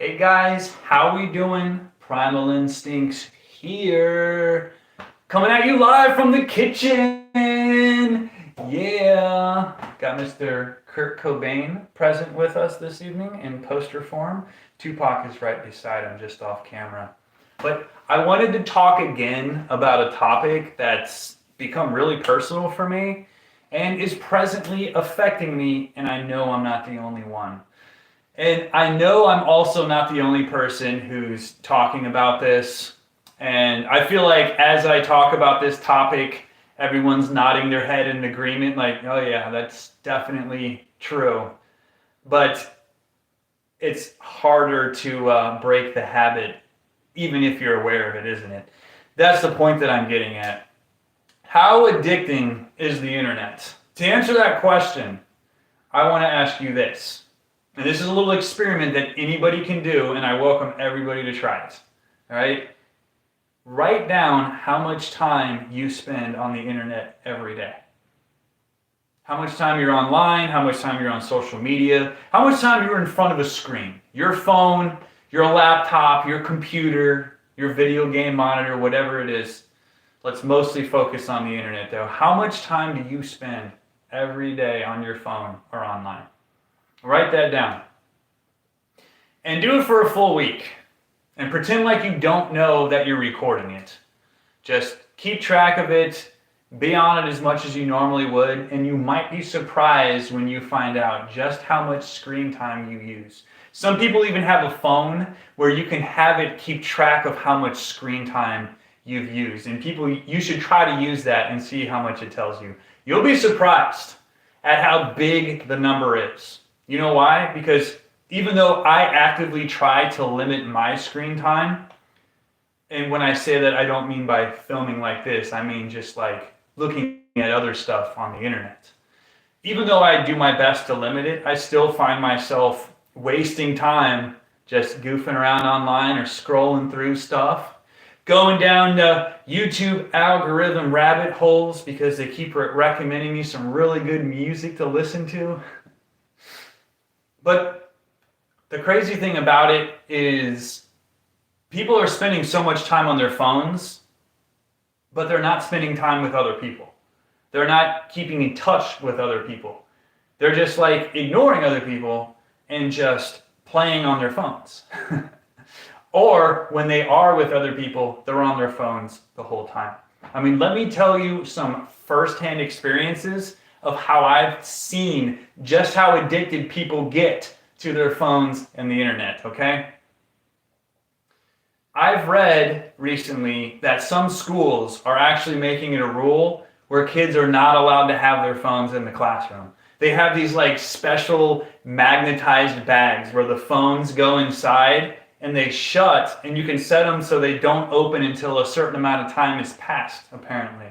Hey guys, how we doing? Primal Instincts here. Coming at you live from the kitchen. Yeah. Got Mr. Kurt Cobain present with us this evening in poster form. Tupac is right beside him, just off camera. But I wanted to talk again about a topic that's become really personal for me and is presently affecting me, and I know I'm not the only one. And I know I'm also not the only person who's talking about this. And I feel like as I talk about this topic, everyone's nodding their head in agreement, like, oh yeah, that's definitely true. But it's harder to break the habit, even if you're aware of it, isn't it? That's the point that I'm getting at. How addicting is the internet? To answer that question, I want to ask you this. And this is a little experiment that anybody can do, and I welcome everybody to try it. All right? Write down how much time you spend on the internet every day. How much time you're online, how much time you're on social media, how much time you're in front of a screen. Your phone, your laptop, your computer, your video game monitor, whatever it is. Let's mostly focus on the internet though. How much time do you spend every day on your phone or online? Write that down. And do it for a full week. And pretend like you don't know that you're recording it. Just keep track of it. Be on it as much as you normally would. And you might be surprised when you find out just how much screen time you use. Some people even have a phone where you can have it keep track of how much screen time you've used. And you should try to use that and see how much it tells you. You'll be surprised at how big the number is. You know why? Because even though I actively try to limit my screen time, and when I say that, I don't mean by filming like this, I mean just like looking at other stuff on the internet. Even though I do my best to limit it, I still find myself wasting time just goofing around online or scrolling through stuff, going down the YouTube algorithm rabbit holes because they keep recommending me some really good music to listen to. But the crazy thing about it is people are spending so much time on their phones, but they're not spending time with other people. They're not keeping in touch with other people. They're just like ignoring other people and just playing on their phones. Or when they are with other people, they're on their phones the whole time. I mean, let me tell you some firsthand experiences of how I've seen just how addicted people get to their phones and the internet, okay? I've read recently that some schools are actually making it a rule where kids are not allowed to have their phones in the classroom. They have these like special magnetized bags where the phones go inside and they shut, and you can set them so they don't open until a certain amount of time has passed, apparently.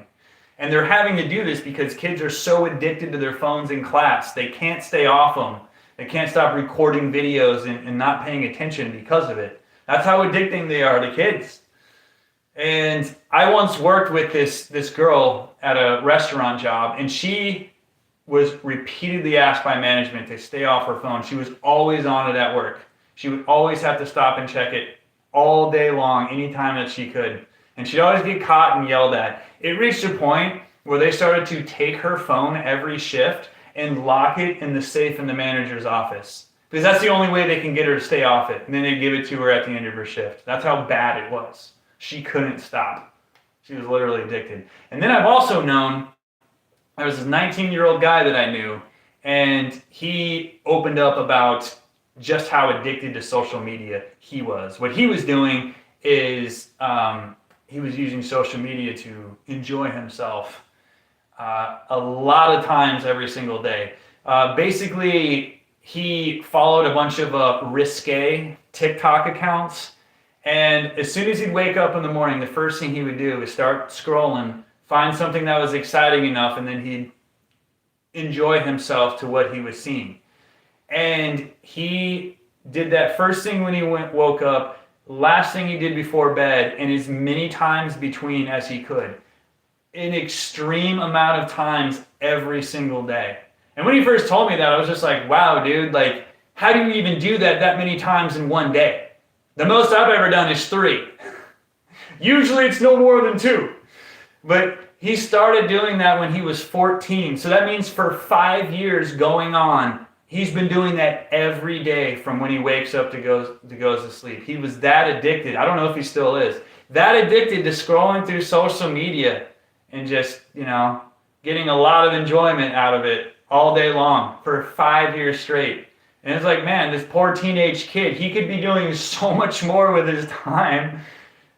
And they're having to do this because kids are so addicted to their phones in class. They can't stay off them. They can't stop recording videos and not paying attention because of it. That's how addicting they are to kids. And I once worked with this girl at a restaurant job, and she was repeatedly asked by management to stay off her phone. She was always on it at work. She would always have to stop and check it all day long, anytime that she could. And she'd always get caught and yelled at. It reached a point where they started to take her phone every shift and lock it in the safe in the manager's office. Because that's the only way they can get her to stay off it. And then they'd give it to her at the end of her shift. That's how bad it was. She couldn't stop. She was literally addicted. And then I've also known, there was this 19-year-old guy that I knew, and he opened up about just how addicted to social media he was. What he was doing is he was using social media to enjoy himself a lot of times every single day. Basically, he followed a bunch of risque TikTok accounts, and as soon as he'd wake up in the morning, the first thing he would do is start scrolling, find something that was exciting enough, and then he'd enjoy himself to what he was seeing. And he did that first thing when he woke up, last thing he did before bed, and as many times between as he could. An extreme amount of times every single day. And when he first told me that, I was just like, wow, dude, like, how do you even do that many times in one day? The most I've ever done is 3. Usually it's no more than 2. But he started doing that when he was 14. So that means for 5 years going on, he's been doing that every day from when he wakes up to goes to sleep. He was that addicted. I don't know if he still is. That addicted to scrolling through social media and just, getting a lot of enjoyment out of it all day long for 5 years straight. And it's like, man, this poor teenage kid, he could be doing so much more with his time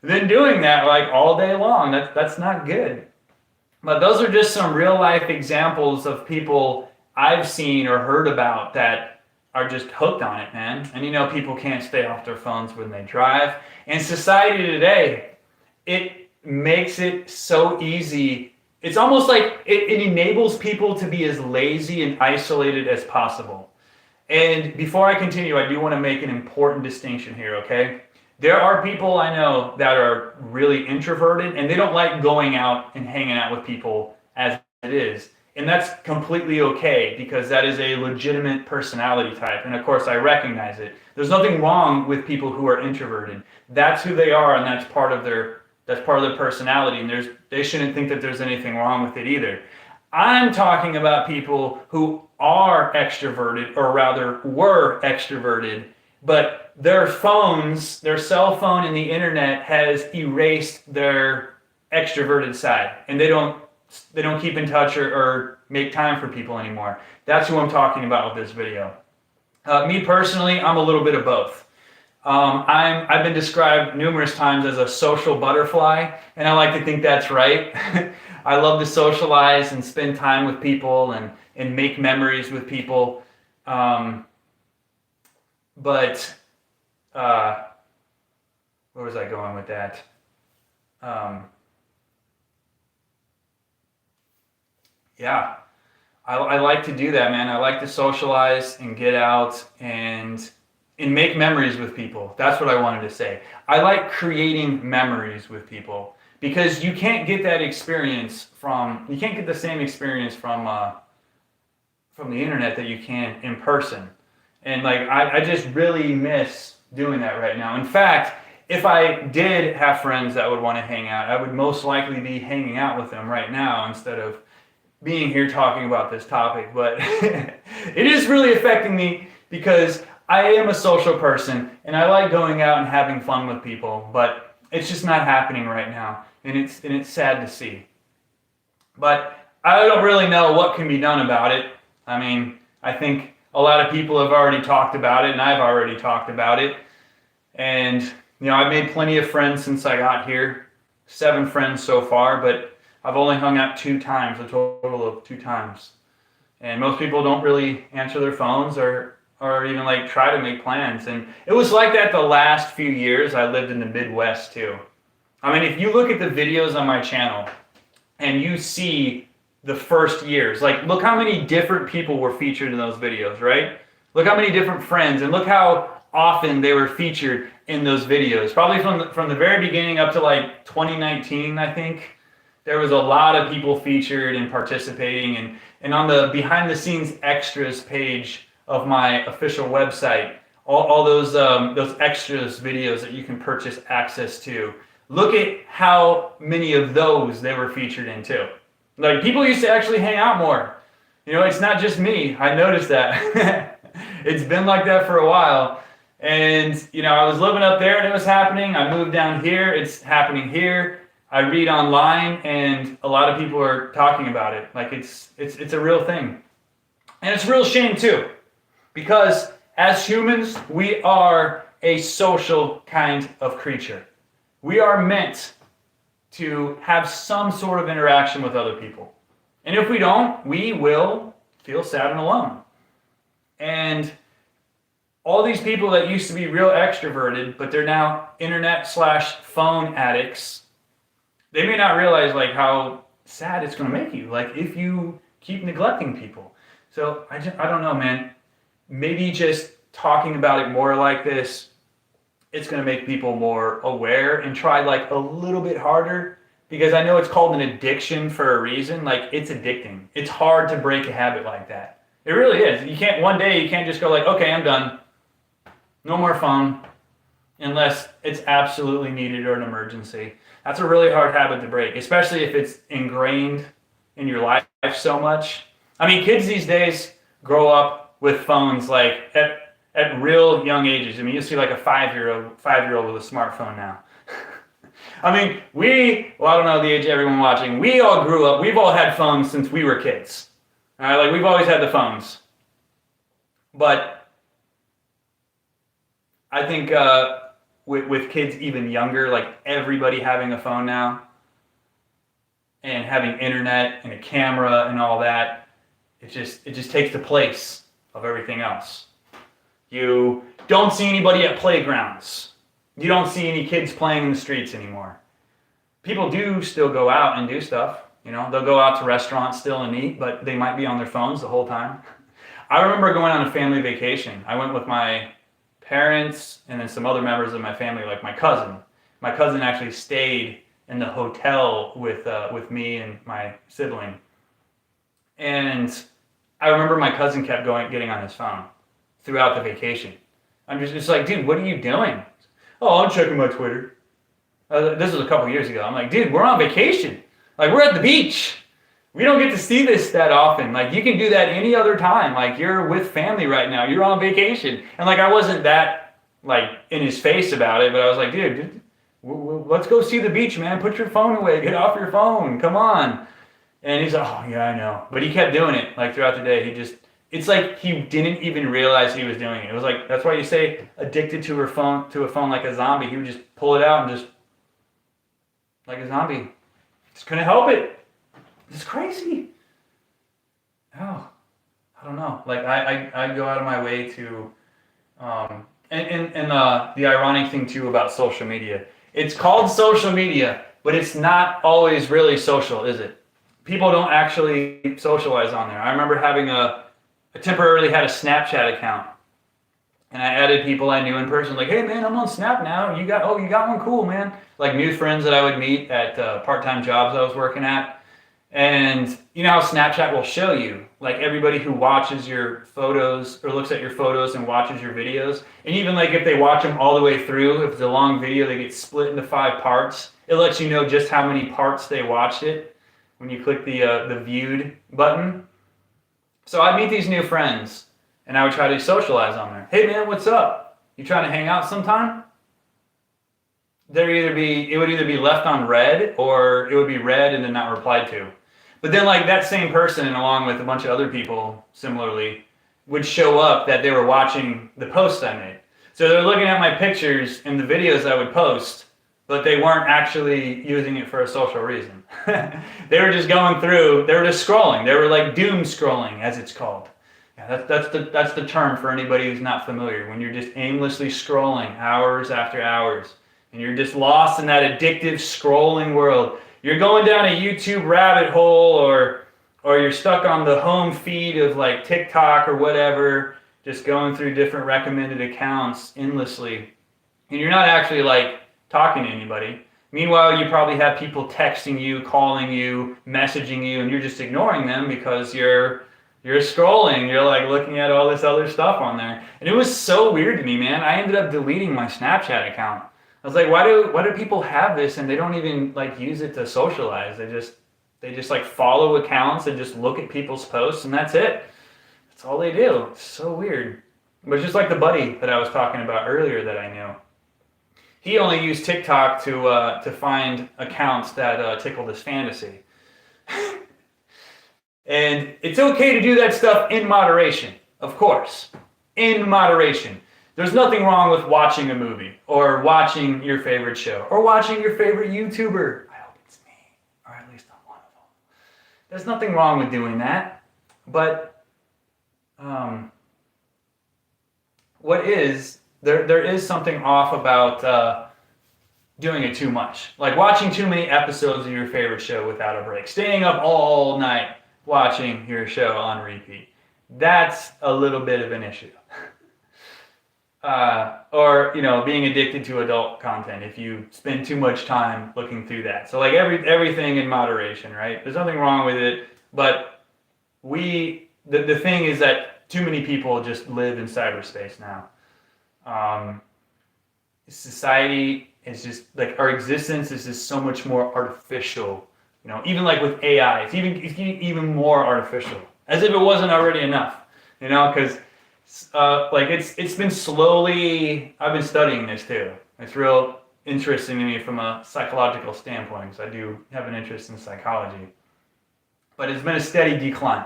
than doing that like all day long. That's not good. But those are just some real life examples of people I've seen or heard about that are just hooked on it, man. And people can't stay off their phones when they drive. And society today, it makes it so easy. It's almost like it enables people to be as lazy and isolated as possible. And before I continue, I do want to make an important distinction here, okay? There are people I know that are really introverted and they don't like going out and hanging out with people as it is. And that's completely okay because that is a legitimate personality type. And of course, I recognize it. There's nothing wrong with people who are introverted. That's who they are, and that's part of their personality. And they shouldn't think that there's anything wrong with it either. I'm talking about people who are extroverted, or rather were extroverted, but their cell phone and the internet has erased their extroverted side, and they don't keep in touch or make time for people anymore. That's who I'm talking about with this video. Me personally, I'm a little bit of both. I've been described numerous times as a social butterfly, and I like to think that's right. I love to socialize and spend time with people and make memories with people. But where was I going with that? Yeah, I like to do that, man. I like to socialize and get out and make memories with people. That's what I wanted to say. I like creating memories with people because you can't get that experience you can't get the same experience from the internet that you can in person. And I just really miss doing that right now. In fact, if I did have friends that would want to hang out, I would most likely be hanging out with them right now instead of being here talking about this topic. But it is really affecting me because I am a social person and I like going out and having fun with people, but it's just not happening right now, and it's sad to see. But I don't really know what can be done about it. I mean, I think a lot of people have already talked about it, and I've already talked about it. And I've made plenty of friends since I got here, 7 friends so far, but I've only hung out 2 times, a total of 2 times. And most people don't really answer their phones or even try to make plans. And it was like that the last few years I lived in the Midwest too. I mean, if you look at the videos on my channel and you see the first years, look how many different people were featured in those videos, right? Look how many different friends, and look how often they were featured in those videos. Probably from the very beginning up to 2019, I think. There was a lot of people featured and participating, and on the behind the scenes extras page of my official website, all those extras videos that you can purchase access to. Look at how many of those they were featured in too. People used to actually hang out more. It's not just me. I noticed that. It's been like that for a while. And, I was living up there and it was happening. I moved down here. It's happening here. I read online and a lot of people are talking about it. It's a real thing. And it's a real shame too. Because as humans, we are a social kind of creature. We are meant to have some sort of interaction with other people. And if we don't, we will feel sad and alone. And all these people that used to be real extroverted, but they're now internet/phone addicts, they may not realize how sad it's going to make you, if you keep neglecting people. So I don't know, man. Maybe just talking about it more like this, it's going to make people more aware and try a little bit harder, because I know it's called an addiction for a reason. It's addicting. It's hard to break a habit like that. It really is. One day you can't just go okay, I'm done. No more phone unless it's absolutely needed or an emergency. That's a really hard habit to break, especially if it's ingrained in your life so much. I mean, kids these days grow up with phones like at real young ages. I mean, you see like a five-year-old with a smartphone now. I mean, well, I don't know the age of everyone watching. We all grew up, we've all had phones since we were kids. All right, like we've always had the phones. But I think with kids even younger, like everybody having a phone now and having internet and a camera and all that, it just takes the place of everything else. You don't see anybody at playgrounds. You don't see any kids playing in the streets anymore. People do still go out and do stuff. You know, they'll go out to restaurants still and eat, but they might be on their phones the whole time. I remember going on a family vacation. I went with my parents and then some other members of my family, like my cousin. My cousin actually stayed in the hotel with me and my sibling. And I remember my cousin kept getting on his phone throughout the vacation. I'm just like, dude, what are you doing? Oh, I'm checking my Twitter. This was a couple years ago. I'm like, dude, we're on vacation. Like, we're at the beach. We don't get to see this that often. Like, you can do that any other time. Like, you're with family right now. You're on vacation. And, like, I wasn't that, like, in his face about it. But I was like, dude, let's go see the beach, man. Put your phone away. Get off your phone. Come on. And he's like, oh, yeah, I know. But he kept doing it, like, throughout the day. It's like he didn't even realize he was doing it. It was like, that's why you say addicted to a phone like a zombie. He would just pull it out and just, like a zombie. Just couldn't help it. It's crazy. Oh, I don't know. Like I go out of my way to, and the ironic thing too about social media. It's called social media, but it's not always really social, is it? People don't actually socialize on there. I remember having I temporarily had a Snapchat account, and I added people I knew in person. Like, hey man, I'm on Snap now. You got one, cool man. Like new friends that I would meet at part-time jobs I was working at. And you know how Snapchat will show you, like everybody who watches your photos or looks at your photos and watches your videos. And even like if they watch them all the way through, if it's a long video, they get split into 5 parts. It lets you know just how many parts they watched it when you click the viewed button. So I'd meet these new friends and I would try to socialize on there. Hey man, what's up? You trying to hang out sometime? It would either be left on read or it would be read and then not replied to. But then like that same person and along with a bunch of other people similarly would show up that they were watching the posts I made. So they're looking at my pictures and the videos I would post, but they weren't actually using it for a social reason. They were just going through, they were just scrolling. They were like doom scrolling, as it's called. Yeah, that's the term for anybody who's not familiar. When you're just aimlessly scrolling hours after hours, and you're just lost in that addictive scrolling world. You're going down a YouTube rabbit hole or you're stuck on the home feed of like TikTok or whatever, just going through different recommended accounts endlessly. And you're not actually like talking to anybody. Meanwhile, you probably have people texting you, calling you, messaging you, and you're just ignoring them because you're scrolling. You're like looking at all this other stuff on there. And it was so weird to me, man. I ended up deleting my Snapchat account. I was like, why do people have this and they don't even like use it to socialize? They just like follow accounts and just look at people's posts and that's it. That's all they do. It's so weird. But it's just like the buddy that I was talking about earlier that I knew. He only used TikTok to find accounts that tickled his fantasy. And it's okay to do that stuff in moderation, of course. In moderation. There's nothing wrong with watching a movie or watching your favorite show or watching your favorite YouTuber. I hope it's me, or at least I'm one of them. There's nothing wrong with doing that. But there is something off about doing it too much. Like watching too many episodes of your favorite show without a break. Staying up all night watching your show on repeat. That's a little bit of an issue. Or, you know, being addicted to adult content if you spend too much time looking through that. So like everything in moderation, right? There's nothing wrong with it, but the thing is that too many people just live in cyberspace now. Society is just like our existence is just so much more artificial. Even like with AI, it's even more artificial, as if it wasn't already enough. Because like it's been slowly. I've been studying this too. It's real interesting to me from a psychological standpoint, because I do have an interest in psychology. But it's been a steady decline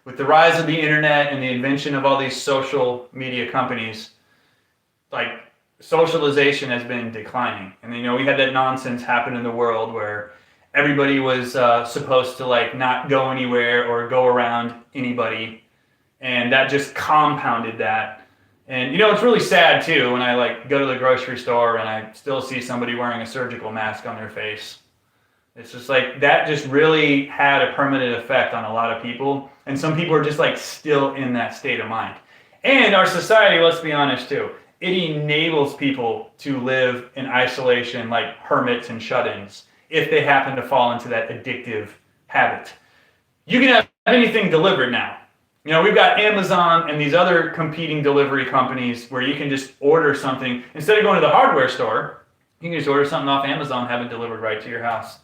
with the rise of the internet and the invention of all these social media companies. Like, socialization has been declining, and we had that nonsense happen in the world where everybody was supposed to like not go anywhere or go around anybody, and that just compounded that. And it's really sad too when I like go to the grocery store and I still see somebody wearing a surgical mask on their face. It's just like that just really had a permanent effect on a lot of people, and some people are just like still in that state of mind. And our society, let's be honest too, it enables people to live in isolation like hermits and shut-ins if they happen to fall into that addictive habit. You can have anything delivered now. We've got Amazon and these other competing delivery companies where you can just order something. Instead of going to the hardware store, you can just order something off Amazon, have it delivered right to your house.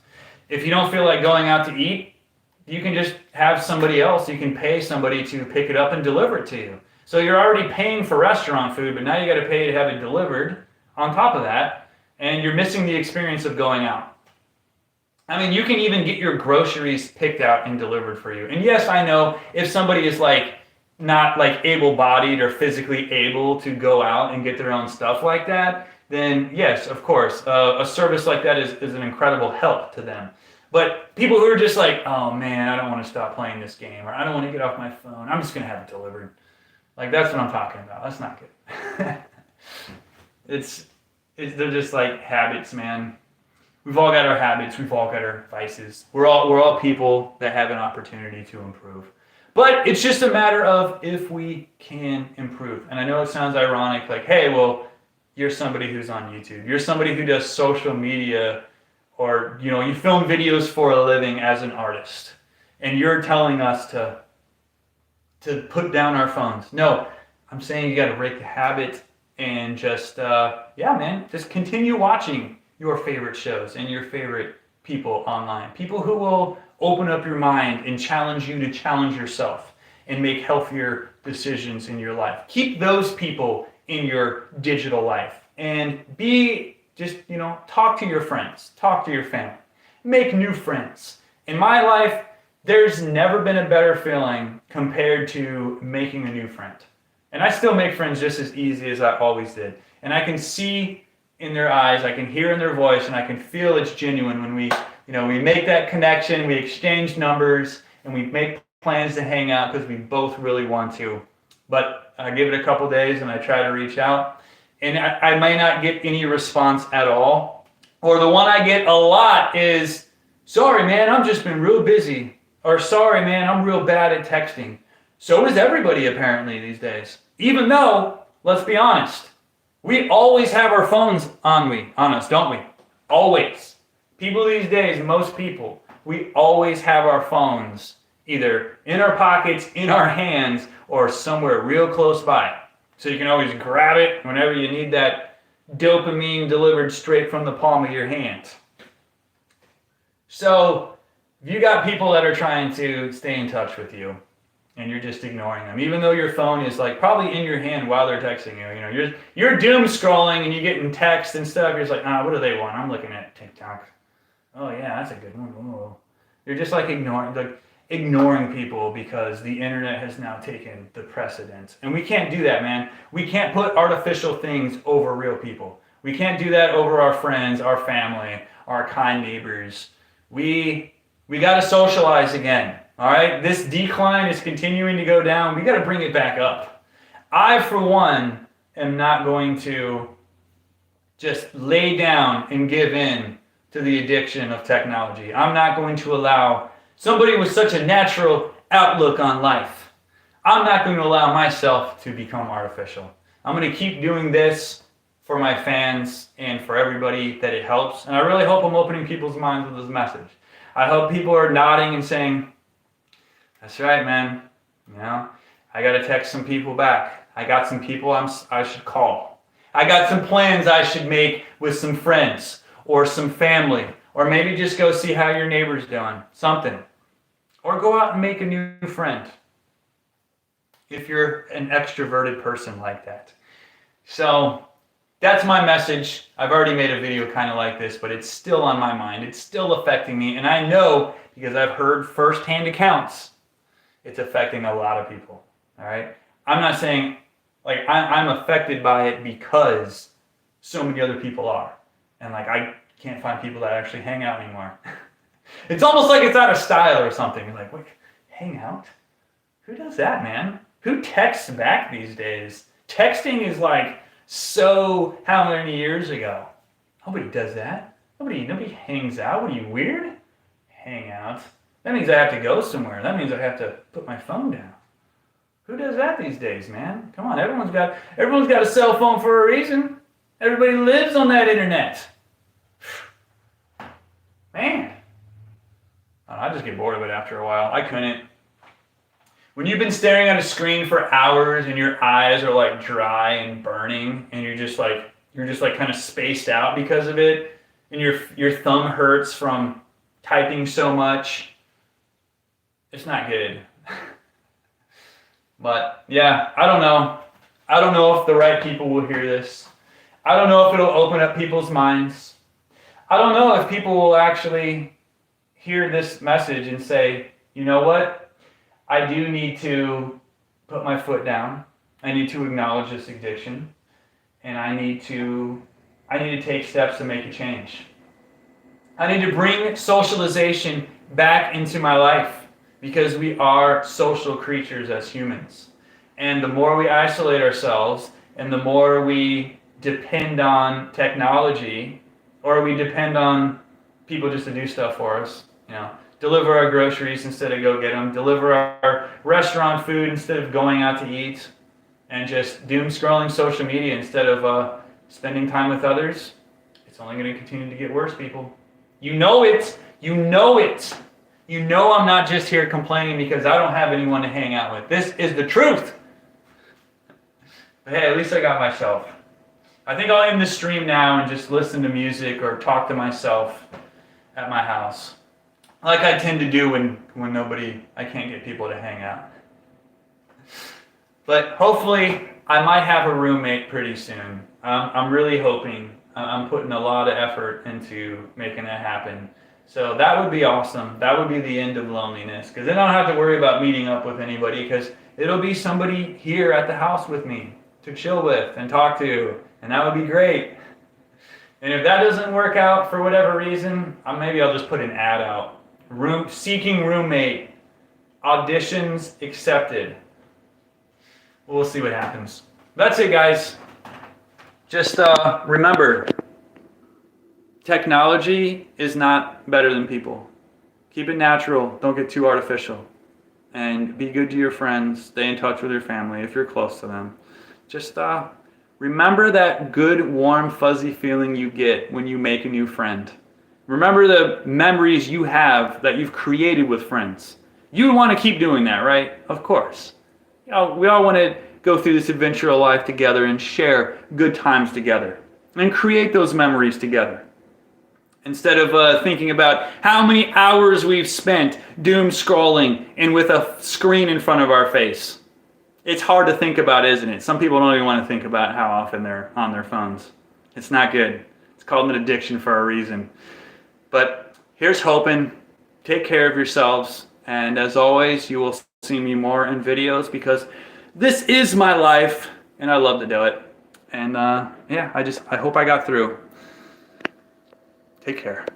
If you don't feel like going out to eat, you can just have somebody else, you can pay somebody to pick it up and deliver it to you. So you're already paying for restaurant food, but now you got to pay to have it delivered on top of that, and you're missing the experience of going out. I mean, you can even get your groceries picked out and delivered for you. And yes, I know if somebody is like not like able-bodied or physically able to go out and get their own stuff like that, then yes, of course, a service like that is an incredible help to them. But people who are just like, oh man, I don't want to stop playing this game, or I don't want to get off my phone, I'm just going to have it delivered. Like, that's what I'm talking about. That's not good. They're just like habits, man. We've all got our habits. We've all got our vices. We're all people that have an opportunity to improve. But it's just a matter of if we can improve. And I know it sounds ironic, like, hey, well, you're somebody who's on YouTube. You're somebody who does social media, or you film videos for a living as an artist, and you're telling us to put down our phones. No, I'm saying you got to break the habit and just just continue watching your favorite shows and your favorite people online. People who will open up your mind and challenge you to challenge yourself and make healthier decisions in your life. Keep those people in your digital life, and talk to your friends, talk to your family, make new friends. In my life, there's never been a better feeling compared to making a new friend. And I still make friends just as easy as I always did. And I can see in their eyes, I can hear in their voice, and I can feel it's genuine when we make that connection, we exchange numbers, and we make plans to hang out because we both really want to. But I give it a couple days and I try to reach out, and I may not get any response at all. Or the one I get a lot is, sorry man, I've just been real busy. Or sorry man, I'm real bad at texting. So is everybody apparently these days. Even though, let's be honest, we always have our phones on us, don't we? Always. People these days, most people, we always have our phones either in our pockets, in our hands, or somewhere real close by. So you can always grab it whenever you need that dopamine delivered straight from the palm of your hand. So if you got people that are trying to stay in touch with you and you're just ignoring them, even though your phone is like probably in your hand while they're texting you, you're doom scrolling and you're getting text and stuff, you're just like, what do they want? I'm looking at TikTok. Oh yeah, that's a good one. Ooh. You're just like ignoring people because the internet has now taken the precedence. And we can't do that, man. We can't put artificial things over real people. We can't do that over our friends, our family, our kind neighbors. We got to socialize again, all right? This decline is continuing to go down. We got to bring it back up. I, for one, am not going to just lay down and give in to the addiction of technology. I'm not going to allow somebody with such a natural outlook on life. I'm not going to allow myself to become artificial. I'm going to keep doing this for my fans and for everybody that it helps. And I really hope I'm opening people's minds with this message. I hope people are nodding and saying, that's right, man. I got to text some people back. I got some people I should call. I got some plans I should make with some friends or some family, or maybe just go see how your neighbor's doing, something. Or go out and make a new friend if you're an extroverted person like that. So that's my message. I've already made a video kind of like this, but it's still on my mind. It's still affecting me. And I know, because I've heard firsthand accounts, it's affecting a lot of people. All right? I'm not saying, like, I'm affected by it because so many other people are. And, like, I can't find people that actually hang out anymore. It's almost like it's out of style or something. You're like, wait, hang out? Who does that, man? Who texts back these days? Texting is like so how many years ago? Nobody does that. Nobody hangs out. What are you, weird? Hang out. That means I have to go somewhere. That means I have to put my phone down. Who does that these days, man? Come on, everyone's got a cell phone for a reason. Everybody lives on that internet. Man. I just get bored of it after a while. I couldn't. When you've been staring at a screen for hours and your eyes are like dry and burning and you're just like kind of spaced out because of it, and your thumb hurts from typing so much, it's not good. But yeah, I don't know. I don't know if the right people will hear this. I don't know if it'll open up people's minds. I don't know if people will actually hear this message and say, you know what? I do need to put my foot down. I need to acknowledge this addiction. And I need to take steps to make a change. I need to bring socialization back into my life because we are social creatures as humans. And the more we isolate ourselves and the more we depend on technology, or we depend on people just to do stuff for us, deliver our groceries instead of go get them, deliver our restaurant food instead of going out to eat, and just doom scrolling social media instead of spending time with others, it's only going to continue to get worse, people. You know it. You know it. You know I'm not just here complaining because I don't have anyone to hang out with. This is the truth. But hey, at least I got myself. I think I'll end the stream now and just listen to music or talk to myself at my house, like I tend to do when I can't get people to hang out. But hopefully I might have a roommate pretty soon. I'm really hoping. I'm putting a lot of effort into making that happen. So that would be awesome. That would be the end of loneliness, because then I don't have to worry about meeting up with anybody, because it'll be somebody here at the house with me to chill with and talk to, and that would be great. And if that doesn't work out for whatever reason, maybe I'll just put an ad out. Seeking roommate, auditions accepted. We'll see what happens. That's it, guys. Just remember, technology is not better than people. Keep it natural. Don't get too artificial. And be good to your friends. Stay in touch with your family if you're close to them. Just remember that good, warm, fuzzy feeling you get when you make a new friend. Remember the memories you have that you've created with friends. You want to keep doing that, right? Of course. We all want to go through this adventure of life together and share good times together and create those memories together. Instead of thinking about how many hours we've spent doom scrolling and with a screen in front of our face. It's hard to think about, isn't it? Some people don't even want to think about how often they're on their phones. It's not good. It's called an addiction for a reason. But here's hoping. Take care of yourselves. And as always, you will see me more in videos because this is my life and I love to do it. And I hope I got through. Take care.